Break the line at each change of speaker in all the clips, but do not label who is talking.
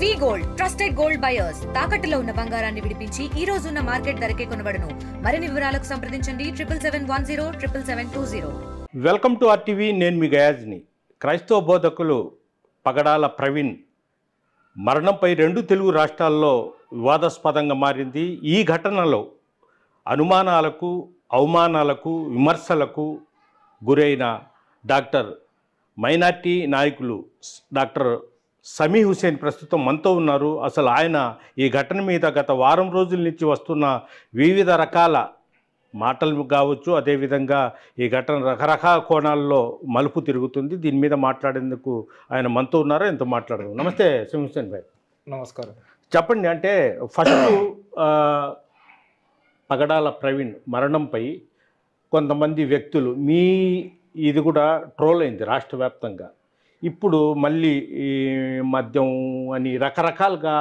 వి gold trusted gold buyers తాకట్టులో ఉన్న బంగారాన్ని విడిపించి ఈ రోజు ఉన్న మార్కెట్ ధరకే కొనబడును. మరిన్ని వివరాలకు సంప్రదించండి 77107720.
Welcome to RTV. నేను మీ గయాజ్ని. క్రైస్తవ బోధకులు పగడాల ప్రవీణ్ మరణంపై 2 తెలుగు రాష్ట్రాల్లో వివాదాస్పదంగా మారింది. ఈ ఘటనలో అనుమానాలకు, అవమానాలకు, విమర్శలకు గురైన డాక్టర్ మైనార్టీ నాయకులు డాక్టర్ సమీ హుసేన్ ప్రస్తుతం మనతో ఉన్నారు. అసలు ఆయన ఈ ఘటన మీద గత వారం రోజుల నుంచి వస్తున్న వివిధ రకాల మాటలు కావచ్చు, అదేవిధంగా ఈ ఘటన రకరకాల కోణాల్లో మలుపు తిరుగుతుంది. దీని మీద మాట్లాడేందుకు ఆయన మనతో ఉన్నారు. ఎంతో మాట్లాడదాం. నమస్తే సమీ హుసేన్ భాయ్.
నమస్కారం.
చెప్పండి, అంటే ఫస్ట్ పగడాల ప్రవీణ్ మరణంపై కొంతమంది వ్యక్తులు ఇది కూడా ట్రోల్ అయింది రాష్ట్ర వ్యాప్తంగా. ఇప్పుడు మళ్ళీ ఈ మద్యం అని రకరకాలుగా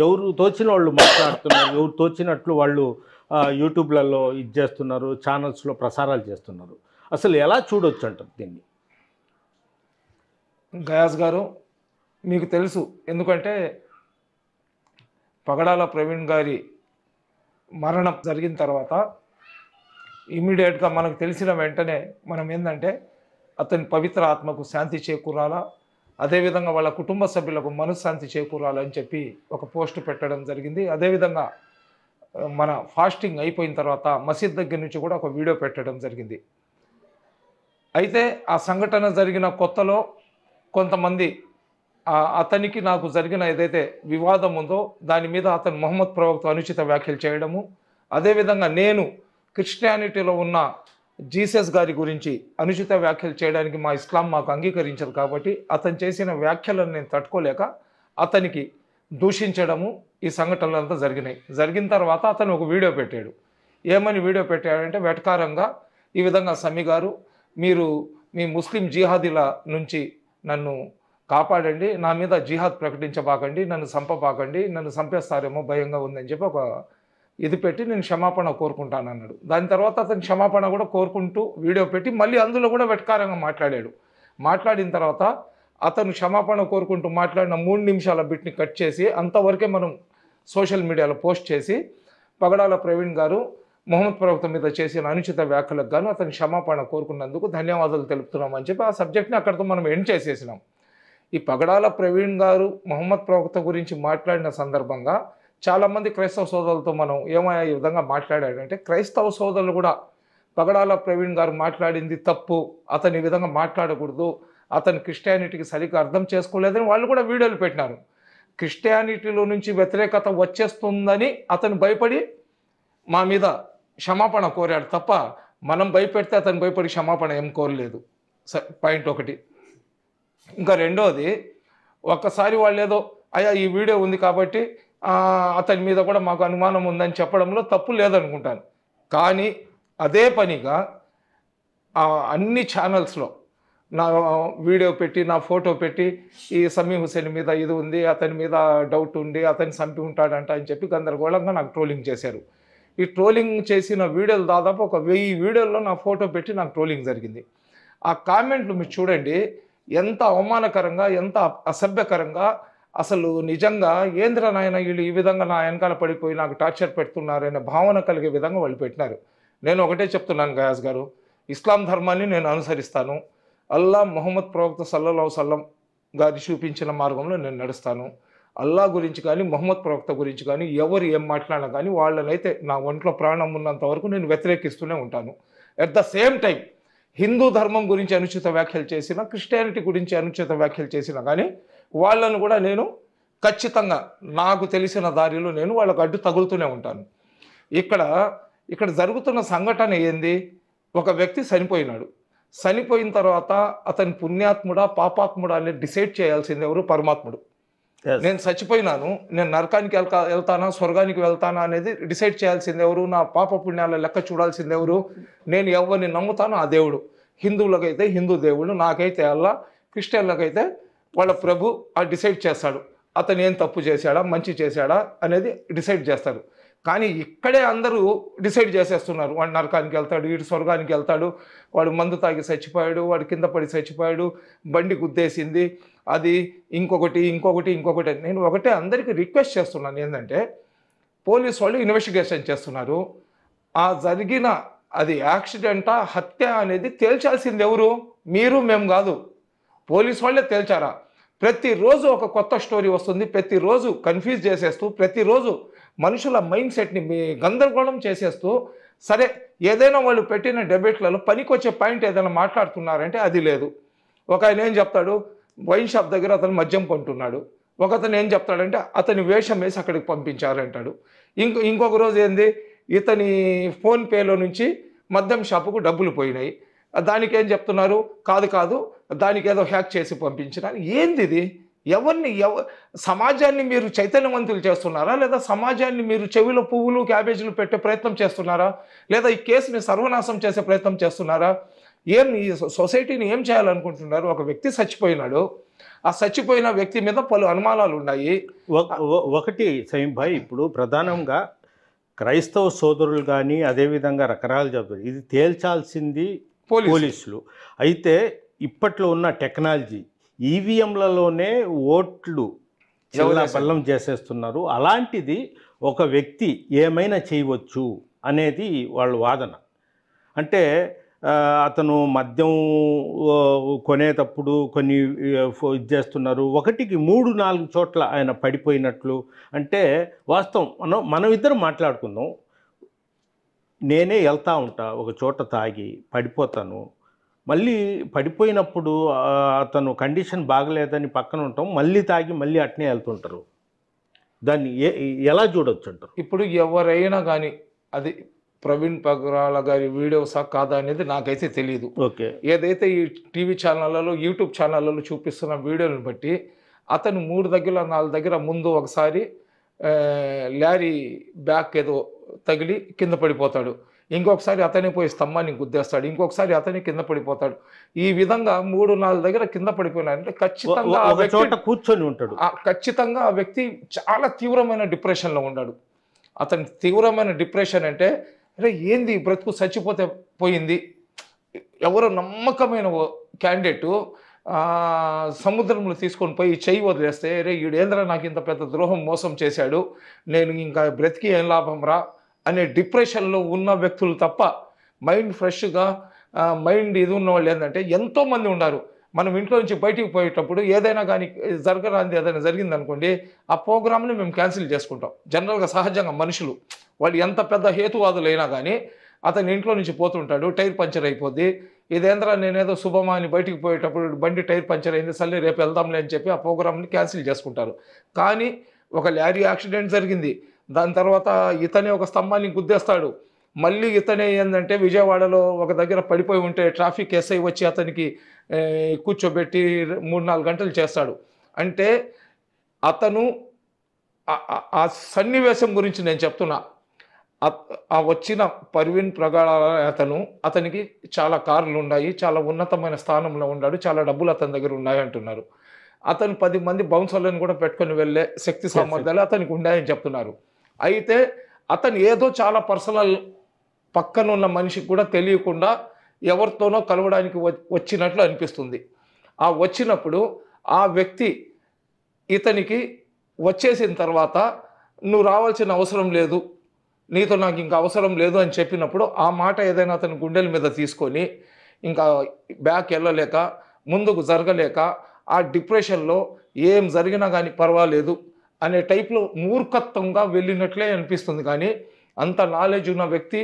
ఎవరు తోచిన వాళ్ళు మాట్లాడుతున్నారు, ఎవరు తోచినట్లు వాళ్ళు యూట్యూబ్లలో ఇది చేస్తున్నారు, ఛానల్స్లో ప్రసారాలు చేస్తున్నారు. అసలు ఎలా చూడొచ్చు అంటారు దీన్ని?
గయాజ్ గారు, మీకు తెలుసు, ఎందుకంటే పగడాల ప్రవీణ్ గారి మరణం జరిగిన తర్వాత ఇమీడియట్గా మనకు తెలిసిన వెంటనే మనం ఏంటంటే అతని పవిత్ర ఆత్మకు శాంతి చేకూరాలా, అదేవిధంగా వాళ్ళ కుటుంబ సభ్యులకు మనశ్శాంతి చేకూరాలని చెప్పి ఒక పోస్ట్ పెట్టడం జరిగింది. అదేవిధంగా మన ఫాస్టింగ్ అయిపోయిన తర్వాత మసీద్ దగ్గర నుంచి కూడా ఒక వీడియో పెట్టడం జరిగింది. అయితే ఆ సంఘటన జరిగిన కొత్తలో కొంతమంది అతనికి నాకు జరిగిన ఏదైతే వివాదం ఉందో దాని మీద అతను మొహమ్మద్ ప్రవక్త అనుచిత వ్యాఖ్యలు చేయడము, అదేవిధంగా నేను క్రిస్టియానిటీలో ఉన్న జీసస్ గారి గురించి అనుచిత వ్యాఖ్యలు చేయడానికి మా ఇస్లాం మాకు అంగీకరించదు కాబట్టి అతను చేసిన వ్యాఖ్యలను నేను తట్టుకోలేక అతనికి దూషించడము, ఈ సంఘటనలంతా జరిగినాయి. జరిగిన తర్వాత అతను ఒక వీడియో పెట్టాడు. ఏమని వీడియో పెట్టాడంటే, వెటకారంగా ఈ విధంగా సమీ గారు, మీరు మీ ముస్లిం జిహాదీల నుంచి నన్ను కాపాడండి, నా మీద జిహాద్ ప్రకటించబాకండి, నన్ను చంపబాకండి, నన్ను చంపేస్తారేమో భయంగా ఉందని చెప్పి ఒక ఇది పెట్టి నేను క్షమాపణ కోరుకుంటాను అన్నాడు. దాని తర్వాత అతను క్షమాపణ కూడా కోరుకుంటూ వీడియో పెట్టి మళ్ళీ అందులో కూడా వెటకారంగా మాట్లాడాడు. మాట్లాడిన తర్వాత అతను క్షమాపణ కోరుకుంటూ మాట్లాడిన 3 నిమిషాల బిట్ని కట్ చేసి అంతవరకే మనం సోషల్ మీడియాలో పోస్ట్ చేసి పగడాల ప్రవీణ్ గారు మొహమ్మద్ ప్రవక్త మీద చేసిన అనుచిత వ్యాఖ్యలకు గాను అతను క్షమాపణ కోరుకున్నందుకు ధన్యవాదాలు తెలుపుతున్నామని చెప్పి ఆ సబ్జెక్ట్ని అక్కడితో మనం ఎండ్ చేసేసినాం. ఈ పగడాల ప్రవీణ్ గారు మొహమ్మద్ ప్రవక్త గురించి మాట్లాడిన సందర్భంగా చాలామంది క్రైస్తవ సోదరులతో మనం ఏమయ్యా ఈ విధంగా మాట్లాడాడంటే, క్రైస్తవ సోదరులు కూడా పగడాల ప్రవీణ్ గారు మాట్లాడింది తప్పు, అతను ఈ విధంగా మాట్లాడకూడదు, అతను క్రిస్టియానిటీకి సరిగ్గా అర్థం చేసుకోలేదని వాళ్ళు కూడా వీడియోలు పెట్టినారు. క్రిస్టియానిటీలో నుంచి వ్యతిరేకత వచ్చేస్తుందని అతను భయపడి మా మీద క్షమాపణ కోరాడు తప్ప మనం భయపెడితే అతను భయపడి క్షమాపణ ఏం కోరలేదు. పాయింట్ ఒకటి. ఇంకా రెండోది, ఒక్కసారి వాళ్ళు ఏదో అయ్యా ఈ వీడియో ఉంది కాబట్టి అతని మీద కూడా మాకు అనుమానం ఉందని చెప్పడంలో తప్పు లేదనుకుంటాను. కానీ అదే పనిగా అన్ని ఛానల్స్లో నా వీడియో పెట్టి, నా ఫోటో పెట్టి, ఈ సమీ హుసేన్ మీద ఇది ఉంది, అతని మీద డౌట్ ఉంది, అతన్ని చంపి ఉంటాడంట అని చెప్పి గందరగోళంగా నాకు ట్రోలింగ్ చేశారు. ఈ ట్రోలింగ్ చేసిన వీడియోలు దాదాపు ఒక 1000 వీడియోల్లో నా ఫోటో పెట్టి నాకు ట్రోలింగ్ జరిగింది. ఆ కామెంట్లు మీరు చూడండి, ఎంత అవమానకరంగా, ఎంత అసభ్యకరంగా, అసలు నిజంగా ఏంద్ర నాయన వీళ్ళు ఈ విధంగా నా వెనకాల పడిపోయి నాకు టార్చర్ పెడుతున్నారనే భావన కలిగే విధంగా వాళ్ళు పెట్టినారు. నేను ఒకటే చెప్తున్నాను గయాజ్ గారు, ఇస్లాం ధర్మాన్ని నేను అనుసరిస్తాను. అల్లా మొహమ్మద్ ప్రవక్త సల్లల్లాహు అలైహి వసల్లం గారి చూపించిన మార్గంలో నేను నడుస్తాను. అల్లా గురించి కానీ మొహమ్మద్ ప్రవక్త గురించి కానీ ఎవరు ఏం మాట్లాడినా కానీ వాళ్ళనైతే నా ఒంట్లో ప్రాణం ఉన్నంత వరకు నేను వ్యతిరేకిస్తూనే ఉంటాను. At the same time Hindu ధర్మం గురించి అనుచిత వ్యాఖ్యలు చేసినా, క్రిస్టియానిటీ గురించి అనుచిత వ్యాఖ్యలు చేసినా కానీ వాళ్ళను కూడా నేను ఖచ్చితంగా నాకు తెలిసిన దారిలో నేను వాళ్ళకు అడ్డు తగులుతూనే ఉంటాను. ఇక్కడ జరుగుతున్న సంఘటన ఏంది? ఒక వ్యక్తి చనిపోయినాడు. చనిపోయిన తర్వాత అతని పుణ్యాత్ముడా పాపాత్ముడా అనేది డిసైడ్ చేయాల్సింది ఎవరు? పరమాత్ముడు. నేను చచ్చిపోయినాను, నేను నరకానికి వెళ్తానా స్వర్గానికి వెళ్తానా అనేది డిసైడ్ చేయాల్సింది ఎవరు? నా పాప పుణ్యాల లెక్క చూడాల్సింది ఎవరు? నేను ఎవరిని నమ్ముతానో ఆ దేవుడు. హిందువులకైతే హిందూ దేవుడు, నాకైతే అల్లా, క్రిస్టియన్లకైతే వాళ్ళ ప్రభు డిసైడ్ చేస్తాడు. అతను ఏం తప్పు చేశాడా మంచి చేశాడా అనేది డిసైడ్ చేస్తారు. కానీ ఇక్కడే అందరూ డిసైడ్ చేసేస్తున్నారు, వాడు నరకానికి వెళ్తాడు, వీడు స్వర్గానికి వెళ్తాడు, వాడు మందు తాగి చచ్చిపోయాడు, వాడు కింద పడి చచ్చిపోయాడు, బండి గుద్దేసింది, అది ఇంకొకటి ఇంకొకటి ఇంకొకటి. నేను ఒకటే అందరికీ రిక్వెస్ట్ చేస్తున్నాను ఏంటంటే, పోలీసు వాళ్ళు ఇన్వెస్టిగేషన్ చేస్తున్నారు, ఆ జరిగిన అది యాక్సిడెంటా హత్య అనేది తేల్చాల్సింది ఎవరు? మీరు మేము కాదు, పోలీసు వాళ్ళే తేల్చారా? ప్రతిరోజు ఒక కొత్త స్టోరీ వస్తుంది, ప్రతిరోజు కన్ఫ్యూజ్ చేసేస్తూ, ప్రతిరోజు మనుషుల మైండ్ సెట్ని గందరగోళం చేసేస్తూ, సరే ఏదైనా వాళ్ళు పెట్టిన డెబేట్లలో పనికొచ్చే పాయింట్ ఏదైనా మాట్లాడుతున్నారంటే అది లేదు. ఒక ఆయన ఏం చెప్తాడు, వైన్ షాప్ దగ్గర అతను మద్యం కొంటున్నాడు, ఒకతను ఏం చెప్తాడంటే అతని వేషం వేసి అక్కడికి పంపించారంటాడు. ఇంకొక రోజు ఏంది, ఇతని ఫోన్పేలో నుంచి మద్యం షాపుకు డబ్బులు పోయినాయి, దానికి ఏం చెప్తున్నారు, కాదు దానికి ఏదో హ్యాక్ చేసి పంపించినారు. ఏంది ఇది? సమాజాన్ని మీరు చైతన్యవంతులు చేస్తున్నారా, లేదా సమాజాన్ని మీరు చెవిలో పువ్వులు క్యాబేజీలు పెట్టే ప్రయత్నం చేస్తున్నారా, లేదా ఈ కేసుని సర్వనాశం చేసే ప్రయత్నం చేస్తున్నారా? ఈ సొసైటీని ఏం చేయాలనుకుంటున్నారు? ఒక వ్యక్తి చచ్చిపోయినాడు, ఆ చచ్చిపోయిన వ్యక్తి మీద పలు అనుమానాలు ఉన్నాయి.
ఒకటి సయీం భాయ్, ఇప్పుడు ప్రధానంగా క్రైస్తవ సోదరులు కానీ అదేవిధంగా రకరకాలు చెప్తారు, ఇది తేల్చాల్సింది పోలీసులు. అయితే ఇప్పట్లో ఉన్న టెక్నాలజీ ఈవీఎంలలోనే ఓట్లు బల్లం చేసేస్తున్నారు. అలాంటిది ఒక వ్యక్తి ఏమైనా చేయవచ్చు అనేది వాళ్ళ వాదన. అంటే అతను మద్యం కొనేటప్పుడు కొన్ని ఇది చేస్తున్నారు, ఒకటికి 3-4 చోట్ల ఆయన పడిపోయినట్లు. అంటే వాస్తవం మనం ఇద్దరం మాట్లాడుకుందాం, నేనే వెళ్తూ ఉంటా ఒక చోట తాగి పడిపోతాను, మళ్ళీ పడిపోయినప్పుడు అతను కండిషన్ బాగలేదని పక్కన ఉంటాం, మళ్ళీ తాగి మళ్ళీ అట్నే వెళ్తుంటారు. దాన్ని ఎలా చూడొచ్చు అంటారు?
ఇప్పుడు ఎవరైనా కానీ అది ప్రవీణ్ పగడాల గారి వీడియోసా కాదా అనేది నాకైతే తెలియదు.
ఓకే,
ఏదైతే ఈ టీవీ ఛానళ్ళలో యూట్యూబ్ ఛానళ్ళలో చూపిస్తున్న వీడియోలను బట్టి అతను 3 దగ్గర 4 దగ్గర ముందు ఒకసారి లారీ బ్యాక్ ఏదో తగిలి కింద పడిపోతాడు, ఇంకొకసారి అతనే పోయి స్తంభాన్ని గుద్దేస్తాడు, ఇంకొకసారి అతనే కింద పడిపోతాడు. ఈ విధంగా 3-4 దగ్గర కింద పడిపోయినారంటే ఖచ్చితంగా
కూర్చొని ఉంటాడు.
ఖచ్చితంగా ఆ వ్యక్తి చాలా తీవ్రమైన డిప్రెషన్లో ఉన్నాడు. అతని తీవ్రమైన డిప్రెషన్ అంటే, అరే ఏంది బ్రతుకు చచ్చిపోతే పోయింది, ఎవరో నమ్మకమైన క్యాండిడేటు సముద్రంలో తీసుకొని పోయి చెయ్యి వదిలేస్తే, రే ఈడేంద్ర నాకు ఇంత పెద్ద ద్రోహం మోసం చేశాడు, నేను ఇంకా బ్రతికి ఏం లాభం రా అనే డిప్రెషన్లో ఉన్న వ్యక్తులు తప్ప మైండ్ ఫ్రెష్గా మైండ్ ఇది ఉన్న వాళ్ళు ఏంటంటే ఎంతోమంది ఉన్నారు. మనం ఇంట్లో నుంచి బయటికి పోయేటప్పుడు ఏదైనా కానీ జరగరాంది ఏదైనా జరిగిందనుకోండి, ఆ ప్రోగ్రామ్ని మేము క్యాన్సిల్ చేసుకుంటాం. జనరల్గా సహజంగా మనుషులు వాళ్ళు ఎంత పెద్ద హేతువాదులైనా కానీ అతని ఇంట్లో నుంచి పోతుంటాడు, టైర్ పంచర్ అయిపోద్ది, ఇదేంద్రా నేనేదో శుభమా అని బయటికి పోయేటప్పుడు బండి టైర్ పంచర్ అయింది, సర్లే రేపు వెళ్దాంలే అని చెప్పి ఆ ప్రోగ్రామ్ని క్యాన్సిల్ చేసుకుంటారు. కానీ ఒక లారీ యాక్సిడెంట్ జరిగింది, దాని తర్వాత ఇతనే ఒక స్తంభాన్ని గుద్దేస్తాడు, మళ్ళీ ఇతనే ఏంటంటే విజయవాడలో ఒక దగ్గర పడిపోయి ఉంటే ట్రాఫిక్ ఎస్ఐ వచ్చి అతనికి కూర్చోబెట్టి 3-4 గంటలు చేస్తాడు. అంటే అతను ఆ సన్నివేశం గురించి నేను చెప్తున్నా. ఆ వచ్చిన పర్వీన్ ప్రగాఢ అతనికి చాలా కార్లు ఉన్నాయి, చాలా ఉన్నతమైన స్థానంలో ఉన్నాడు, చాలా డబ్బులు అతని దగ్గర ఉన్నాయి అంటున్నారు. అతను 10 మంది బౌన్సర్లను కూడా పెట్టుకొని వెళ్ళే శక్తి సామర్థ్యాలు అతనికి ఉన్నాయని చెప్తున్నారు. అయితే అతను ఏదో చాలా పర్సనల్ పక్కన ఉన్న మనిషికి కూడా తెలియకుండా ఎవరితోనో కలవడానికి వచ్చినట్లు అనిపిస్తుంది. ఆ వచ్చినప్పుడు ఆ వ్యక్తి ఇతనికి వచ్చేసిన తర్వాత నువ్వు రావాల్సిన అవసరం లేదు, నీతో నాకు ఇంకా అవసరం లేదు అని చెప్పినప్పుడు ఆ మాట ఏదైనా అతని గుండెల మీద తీసుకొని ఇంకా బ్యాక్ వెళ్ళలేక ముందుకు జరగలేక ఆ డిప్రెషన్లో ఏం జరిగినా కానీ పర్వాలేదు అనే టైప్లో మూర్ఖత్వంగా వెళ్ళినట్లే అనిపిస్తుంది. కానీ అంత నాలెడ్జ్ ఉన్న వ్యక్తి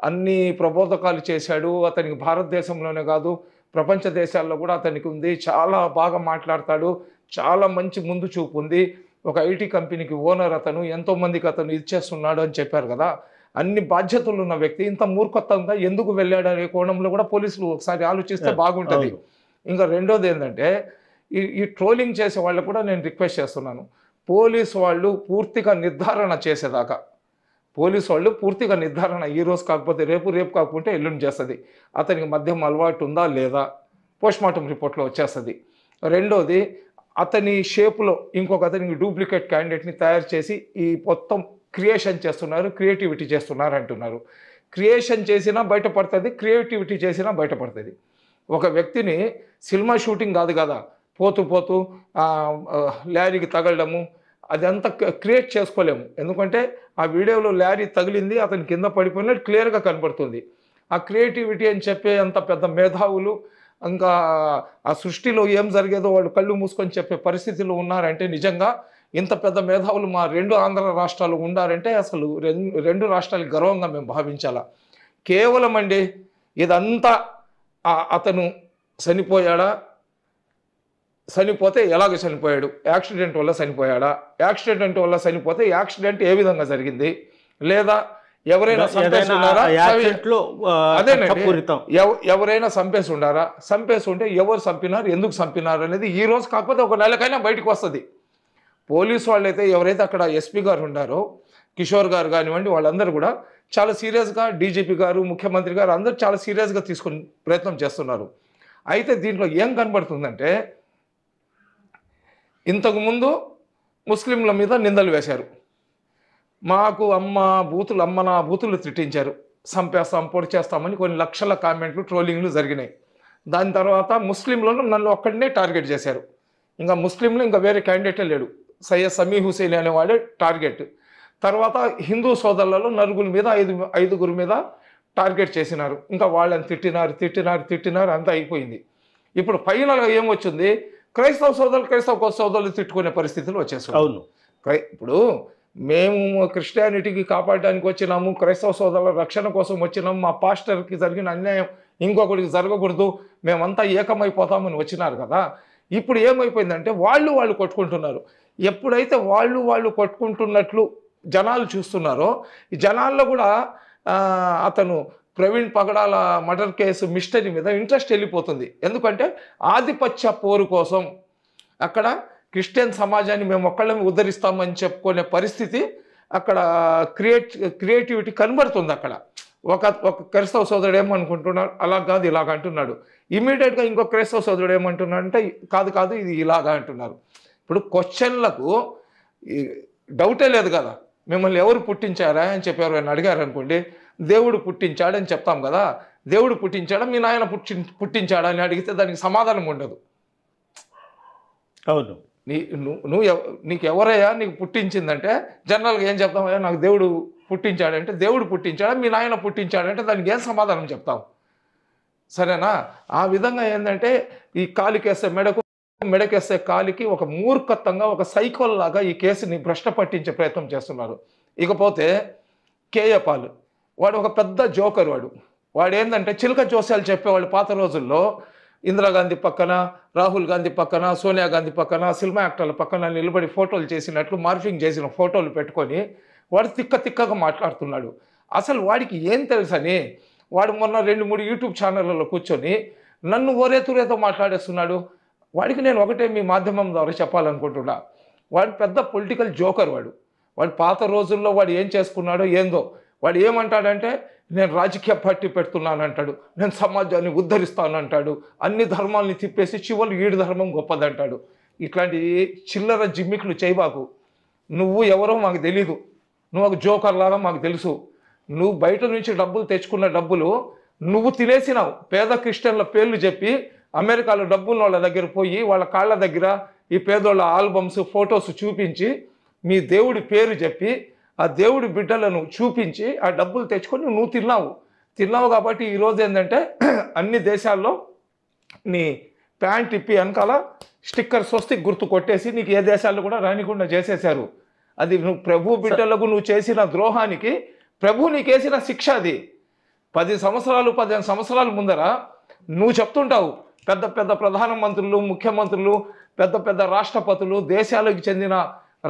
అన్ని ప్రబోధకాలు చేశాడు, అతనికి భారతదేశంలోనే కాదు ప్రపంచ దేశాల్లో కూడా అతనికి ఉంది, చాలా బాగా మాట్లాడతాడు, చాలా మంచి ముందు చూపు ఉంది, ఒక ఐటీ కంపెనీకి ఓనర్ అతను, ఎంతోమందికి అతను ఇచ్చేస్తున్నాడు అని చెప్పారు కదా. అన్ని బాధ్యతలు ఉన్న వ్యక్తి ఇంత మూర్ఖత్వంగా ఎందుకు వెళ్ళాడు అనే కోణంలో కూడా పోలీసులు ఒకసారి ఆలోచిస్తే బాగుంటుంది. ఇంకా రెండోది ఏంటంటే ఈ ట్రోలింగ్ చేసే వాళ్ళకు కూడా నేను రిక్వెస్ట్ చేస్తున్నాను, పోలీసు వాళ్ళు పూర్తిగా నిర్ధారణ చేసేదాకా, పోలీసు వాళ్ళు పూర్తిగా నిర్ధారణ ఈ రోజు కాకపోతే రేపు, రేపు కాకపోతే ఎల్లుండి చేస్తుంది, అతనికి మద్యం అలవాటు ఉందా లేదా పోస్ట్మార్టం రిపోర్ట్లో వచ్చేస్తుంది. రెండోది అతని షేపులో ఇంకొక అతనికి డూప్లికేట్ క్యాండిడేట్ని తయారు చేసి ఈ మొత్తం క్రియేషన్ చేస్తున్నారు, క్రియేటివిటీ చేస్తున్నారు అంటున్నారు. క్రియేషన్ చేసినా బయటపడుతుంది, క్రియేటివిటీ చేసినా బయటపడుతుంది. ఒక వ్యక్తిని సినిమా షూటింగ్ కాదు కదా, పోతూ పోతూ లారీకి తగలడము అదంతా క్రియేట్ చేసుకోలేము. ఎందుకంటే ఆ వీడియోలో లారీ తగిలింది, అతని కింద పడిపోయినట్టు క్లియర్గా కనపడుతుంది. ఆ క్రియేటివిటీ అని చెప్పే అంత పెద్ద మేధావులు ఇంకా ఆ సృష్టిలో ఏం జరిగేదో వాళ్ళు కళ్ళు మూసుకొని చెప్పే పరిస్థితులు ఉన్నారంటే నిజంగా ఇంత పెద్ద మేధావులు మా 2 ఆంధ్ర రాష్ట్రాలు ఉండారంటే అసలు 2 రాష్ట్రాలకు గర్వంగా మేము భావించాలా. కేవలం అండి ఇదంతా అతను చనిపోయాడా, చనిపోతే ఎలాగ చనిపోయాడు, యాక్సిడెంట్ వల్ల చనిపోయాడా, యాక్సిడెంట్ వల్ల చనిపోతే యాక్సిడెంట్ ఏ విధంగా జరిగింది, లేదా ఎవరైనా చంపేసి ఉన్నారా, అదేనండి ఎవరైనా చంపేసి ఉండారా, చంపేసి ఉంటే ఎవరు చంపినారు, ఎందుకు చంపినారు అనేది ఈ రోజు కాకపోతే ఒక నెలకైనా బయటకు వస్తుంది. పోలీసు వాళ్ళైతే ఎవరైతే అక్కడ ఎస్పీ గారు ఉన్నారో కిషోర్ గారు కానివ్వండి వాళ్ళందరూ కూడా చాలా సీరియస్గా, డీజీపీ గారు, ముఖ్యమంత్రి గారు అందరూ చాలా సీరియస్గా తీసుకుని ప్రయత్నం చేస్తున్నారు. అయితే దీంట్లో ఏం కనబడుతుందంటే ఇంతకుముందు ముస్లింల మీద నిందలు వేశారు, మాకు అమ్మన బూతులు తిట్టించారు, చంపేస్తాం పొడి చేస్తామని కొన్ని లక్షల కామెంట్లు ట్రోలింగ్లు జరిగినాయి. దాని తర్వాత ముస్లింలను నన్ను ఒక్కడినే టార్గెట్ చేశారు. ఇంకా ముస్లింలు ఇంకా వేరే క్యాండిడేటే లేడు, సయ్యద్ సమీ హుసేన్ అనేవాడే టార్గెట్. తర్వాత హిందూ సోదరులలో 4 మీద 5 మీద టార్గెట్ చేసినారు. ఇంకా వాళ్ళని తిట్టినారు అంతా అయిపోయింది. ఇప్పుడు ఫైనల్గా ఏమొచ్చింది, క్రైస్తవ సోదరులు తిట్టుకునే పరిస్థితులు వచ్చేసారు.
అవును,
ఇప్పుడు మేము క్రిస్టియానిటీకి కాపాడడానికి వచ్చినాము, క్రైస్తవ సోదరుల రక్షణ కోసం వచ్చినాము, మా పాస్టర్కి జరిగిన అన్యాయం ఇంకొకరికి జరగకూడదు, మేమంతా ఏకమైపోతామని వచ్చినారు కదా. ఇప్పుడు ఏమైపోయిందంటే వాళ్ళు కొట్టుకుంటున్నారు. ఎప్పుడైతే వాళ్ళు కొట్టుకుంటున్నట్లు జనాలు చూస్తున్నారో ఈ జనాల్లో కూడా అతను ప్రవీణ్ పగడాల మర్డర్ కేసు మిస్టరీ మీద ఇంట్రెస్ట్ వెళ్ళిపోతుంది. ఎందుకంటే ఆధిపత్య పోరు కోసం అక్కడ క్రిస్టియన్ సమాజాన్ని మేము ఒక్కళ్ళని ఉద్ధరిస్తామని చెప్పుకునే పరిస్థితి అక్కడ క్రియేటివిటీ కనబడుతుంది. అక్కడ ఒక క్రైస్తవ సోదరుడు ఏమనుకుంటున్నాడు, అలా కాదు ఇలాగ అంటున్నాడు. ఇమీడియట్గా ఇంకో క్రైస్తవ సోదరుడు ఏమంటున్నాడు అంటే కాదు ఇది ఇలాగా అంటున్నారు. ఇప్పుడు క్వశ్చన్లకు డౌటే లేదు కదా, మిమ్మల్ని ఎవరు పుట్టించారా అని చెప్పారు అని అడిగారు అనుకోండి, దేవుడు పుట్టించాడని చెప్తాం కదా. దేవుడు పుట్టించాడా, మీ నాయన పుట్టించాడా అని అడిగితే దానికి సమాధానం ఉండదు.
అవును,
నీకు ఎవరయ్యా నీకు పుట్టించిందంటే జనరల్గా ఏం చెప్తామయ్యా, నాకు దేవుడు పుట్టించాడంటే దేవుడు పుట్టించాడా, మీ నాయన పుట్టించాడంటే దానికి ఏం సమాధానం చెప్తాం, సరేనా? ఆ విధంగా ఏంటంటే ఈ కాలికేస్తే మెడకేస్తే కాలికి ఒక మూర్ఖత్వంగా ఒక సైకోల్ లాగా ఈ కేసుని భ్రష్ట పట్టించే ప్రయత్నం చేస్తున్నారు. ఇకపోతే కేఏ పాల్ వాడు ఒక పెద్ద జోకర్. వాడు ఏంటంటే చిలక జోస్యాలు చెప్పేవాళ్ళు పాత రోజుల్లో ఇందిరాగాంధీ పక్కన, రాహుల్ గాంధీ పక్కన, సోనియా గాంధీ పక్కన, సినిమా యాక్టర్ల పక్కన నిలబడి ఫోటోలు చేసినట్లు మార్ఫింగ్ చేసిన ఫోటోలు పెట్టుకొని వాడు తిక్కగా మాట్లాడుతున్నాడు. అసలు వాడికి ఏం తెలుసని వాడు మొన్న 2-3 యూట్యూబ్ ఛానళ్ళలో కూర్చొని నన్ను ఓరేతురేతో మాట్లాడేస్తున్నాడు. వాడికి నేను ఒకటే మీ మాధ్యమం ద్వారా చెప్పాలనుకుంటున్నా, వాడు పెద్ద పొలిటికల్ జోకర్. వాడు పాత రోజుల్లో వాడు ఏం చేసుకున్నాడో ఏందో. వాడు ఏమంటాడంటే నేను రాజకీయ పార్టీ పెడుతున్నాను అంటాడు, నేను సమాజాన్ని ఉద్ధరిస్తాను అంటాడు, అన్ని ధర్మాలని తిప్పేసి చివరి ఈడు ధర్మం గొప్పదంటాడు. ఇట్లాంటి చిల్లర జిమ్మికులు చేయబాకు. నువ్వు ఎవరో మాకు తెలీదు, నువ్వు ఒక జోకర్ లాగా మాకు తెలుసు. నువ్వు బయట నుంచి డబ్బులు తెచ్చుకున్న డబ్బులు నువ్వు తినేసినావు. పేద క్రిస్టియన్ల పేర్లు చెప్పి అమెరికాలో డబ్బున్న వాళ్ళ దగ్గర పోయి వాళ్ళ కాళ్ళ దగ్గర ఈ పేదోళ్ళ ఆల్బమ్స్ ఫొటోస్ చూపించి మీ దేవుడి పేరు చెప్పి ఆ దేవుడి బిడ్డలను చూపించి ఆ డబ్బులు తెచ్చుకొని నువ్వు తిన్నావు కాబట్టి ఈరోజు ఏంటంటే అన్ని దేశాల్లో నీ ప్యాంట్ ఇప్పి వెనకాల స్టిక్కర్ స్వస్తిక్ గుర్తు కొట్టేసి నీకు ఏ దేశాల్లో కూడా రానికుండా చేసేశారు. అది నువ్వు ప్రభు బిడ్డలకు నువ్వు చేసిన ద్రోహానికి ప్రభు నీకేసిన శిక్ష. అది 10 సంవత్సరాలు 15 సంవత్సరాల ముందర నువ్వు చెప్తుంటావు పెద్ద ప్రధానమంత్రులు, ముఖ్యమంత్రులు, పెద్ద రాష్ట్రపతులు, దేశాలకు చెందిన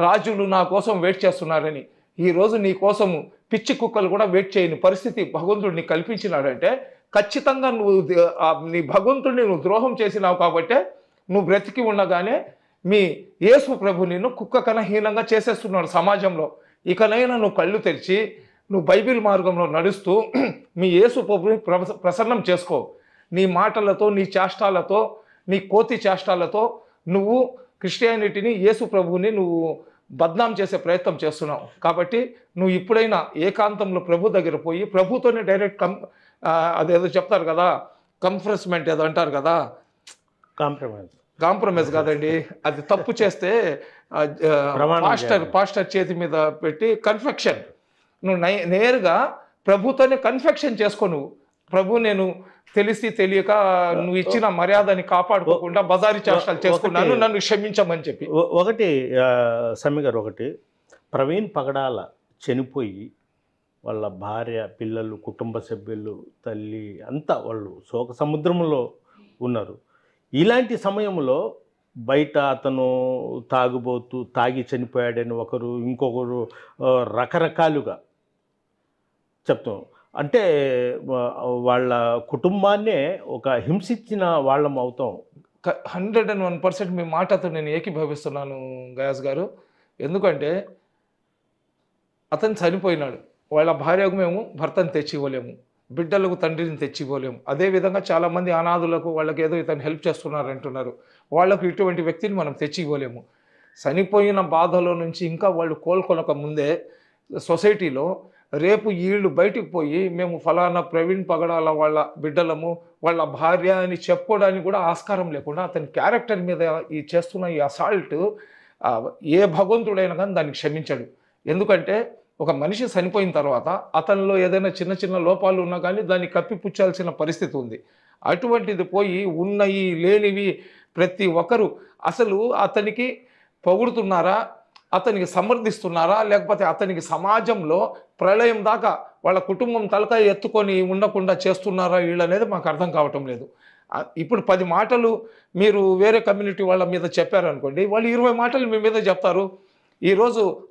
రాజులు నా కోసం వెయిట్ చేస్తున్నారని. ఈరోజు నీ కోసము పిచ్చి కుక్కలు కూడా వెయిట్ చేయని పరిస్థితి భగవంతుడు నీకు కల్పించినాడంటే ఖచ్చితంగా నువ్వు నీ భగవంతుడిని నువ్వు ద్రోహం చేసినావు కాబట్టే నువ్వు బ్రతికి ఉండగానే మీ యేసు ప్రభు నిన్ను కుక్క కన్నా హీనంగా చేసేస్తున్నాడు సమాజంలో. ఇకనైనా నువ్వు కళ్ళు తెరిచి నువ్వు బైబిల్ మార్గంలో నడుస్తూ మీ యేసు ప్రభుని ప్రసన్నం చేసుకో. నీ మాటలతో, నీ చేష్టాలతో, నీ కోతి చేష్టాలతో నువ్వు క్రిస్టియానిటీని, యేసు ప్రభుని నువ్వు బద్నాం చేసే ప్రయత్నం చేస్తున్నావు. కాబట్టి నువ్వు ఇప్పుడైనా ఏకాంతంలో ప్రభు దగ్గర పోయి ప్రభుతోనే డైరెక్ట్ అదేదో చెప్తారు కదా, కంఫ్రెస్మెంట్ ఏదో అంటారు కదా, కాంప్రమైజ్ కాదండి, అది తప్పు చేస్తే పాస్టర్ చేతి మీద పెట్టి కన్ఫెక్షన్, నువ్వు నేరుగా ప్రభుతోనే కన్ఫెక్షన్ చేసుకో. నువ్వు ప్రభు, నేను తెలిసి తెలియక నువ్వు ఇచ్చిన మర్యాదని కాపాడుకోకుండా బజారీ చేష్టాలు చేసుకున్నాను, నన్ను క్షమించమని చెప్పి.
ఒకటి సమ్మి గారు, ఒకటి ప్రవీణ్ పగడాల చనిపోయి వాళ్ళ భార్య, పిల్లలు, కుటుంబ సభ్యులు, తల్లి అంతా వాళ్ళు శోక సముద్రంలో ఉన్నారు. ఇలాంటి సమయంలో బయట అతను తాగి చనిపోయాడని ఒకరు, ఇంకొకరు రకరకాలుగా చెప్తాం. అంటే వాళ్ళ కుటుంబాన్నే ఒక హింసించిన వాళ్ళం అవుతాం.
101% మీ మాటతో నేను ఏకీభవిస్తున్నాను గయాస్ గారు. ఎందుకంటే అతను చనిపోయినాడు, వాళ్ళ భార్యకు మేము భర్తను తెచ్చి ఇవ్వలేము, బిడ్డలకు తండ్రిని తెచ్చి ఇవ్వలేము. అదేవిధంగా చాలామంది అనాథులకు వాళ్ళకి ఏదో ఇతను హెల్ప్ చేస్తున్నారు అంటున్నారు, వాళ్ళకు ఇటువంటి వ్యక్తిని మనం తెచ్చి ఇవ్వలేము. చనిపోయిన బాధలో నుంచి ఇంకా వాళ్ళు కోలుకొనక ముందే సొసైటీలో రేపు వీళ్ళు బయటికి పోయి మేము ఫలానా ప్రవీణ్ పగడాల వాళ్ళ బిడ్డలము, వాళ్ళ భార్య అని చెప్పుకోవడానికి కూడా ఆస్కారం లేకుండా అతని క్యారెక్టర్ మీద ఈ చేస్తున్న ఈ అసాల్ట్ ఏ భగవంతుడైనా కానీ దాన్ని క్షమించడు. ఎందుకంటే ఒక మనిషి చనిపోయిన తర్వాత అతనిలో ఏదైనా చిన్న చిన్న లోపాలు ఉన్నా కానీ దాన్ని కప్పిపుచ్చాల్సిన పరిస్థితి ఉంది. అటువంటిది పోయి ఉన్నవి లేనివి ప్రతి ఒక్కరు అసలు అతనికి పొగుడుతున్నారా, అతనికి సమర్థిస్తున్నారా, లేకపోతే అతనికి సమాజంలో ప్రళయం దాకా వాళ్ళ కుటుంబం తలకాయ ఎత్తుకొని ఉండకుండా చేస్తున్నారా వీళ్ళు అనేది మాకు అర్థం కావటం లేదు. ఇప్పుడు 10 మాటలు మీరు వేరే కమ్యూనిటీ వాళ్ళ మీద చెప్పారనుకోండి, వాళ్ళు 20 మాటలు మీ మీద చెప్తారు.